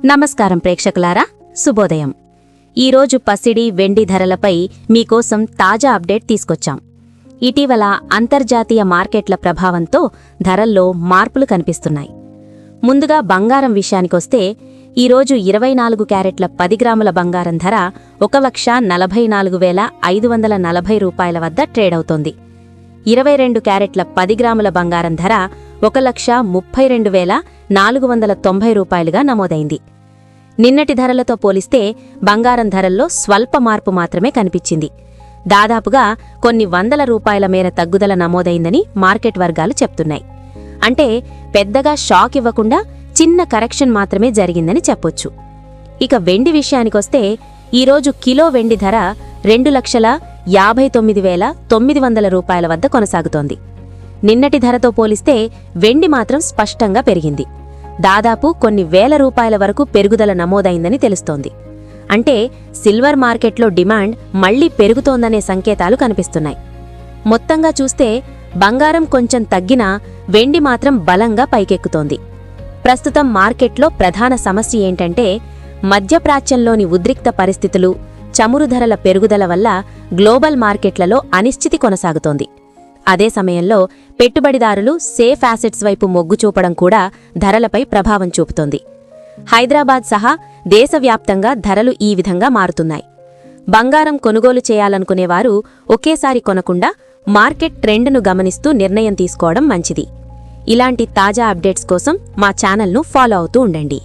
నమస్కారం ప్రేక్షకులారా, శుభోదయం. ఈరోజు పసిడి వెండి ధరలపై మీకోసం తాజా అప్డేట్ తీసుకొచ్చాం. ఇటీవల అంతర్జాతీయ మార్కెట్ల ప్రభావంతో ధరల్లో మార్పులు కనిపిస్తున్నాయి. ముందుగా బంగారం విషయానికొస్తే ఈరోజు 24 క్యారెట్ల 10 గ్రాముల బంగారం ధర 1,44,540 రూపాయల వద్ద ట్రేడ్ అవుతోంది. 22 క్యారెట్ల 10 గ్రాముల బంగారం ధర 1,32,490 రూపాయలుగా నమోదైంది. నిన్నటి ధరలతో పోలిస్తే బంగారం ధరల్లో స్వల్ప మార్పు మాత్రమే కనిపించింది. దాదాపుగా కొన్ని వందల రూపాయల మేర తగ్గుదల నమోదైందని మార్కెట్ వర్గాలు చెప్తున్నాయి. అంటే పెద్దగా షాక్ ఇవ్వకుండా చిన్న కరెక్షన్ మాత్రమే జరిగిందని చెప్పొచ్చు. ఇక వెండి విషయానికొస్తే ఈరోజు కిలో వెండి ధర 2,59,900 రూపాయల వద్ద కొనసాగుతోంది. నిన్నటి ధరతో పోలిస్తే వెండి మాత్రం స్పష్టంగా పెరిగింది. దాదాపు కొన్ని వేల రూపాయల వరకు పెరుగుదల నమోదైందని తెలుస్తోంది. అంటే సిల్వర్ మార్కెట్లో డిమాండ్ మళ్లీ పెరుగుతోందనే సంకేతాలు కనిపిస్తున్నాయి. మొత్తంగా చూస్తే బంగారం కొంచెం తగ్గినా వెండి మాత్రం బలంగా పైకెక్కుతోంది. ప్రస్తుతం మార్కెట్లో ప్రధాన సమస్య ఏంటంటే మధ్యప్రాచ్యంలోని ఉద్రిక్త పరిస్థితులు, చమురు ధరల పెరుగుదల వల్ల గ్లోబల్ మార్కెట్లలో అనిశ్చితి కొనసాగుతోంది. అదే సమయంలో పెట్టుబడిదారులు సేఫ్ యాసెట్స్ వైపు మొగ్గు చూపడం కూడా ధరలపై ప్రభావం చూపుతోంది. హైదరాబాద్ సహా దేశవ్యాప్తంగా ధరలు ఈ విధంగా మారుతున్నాయి. బంగారం కొనుగోలు చేయాలనుకునేవారు ఒకేసారి కొనకుండా మార్కెట్ ట్రెండ్ను గమనిస్తూ నిర్ణయం తీసుకోవడం మంచిది. ఇలాంటి తాజా అప్డేట్స్ కోసం మా ఛానల్ను ఫాలో అవుతూ ఉండండి.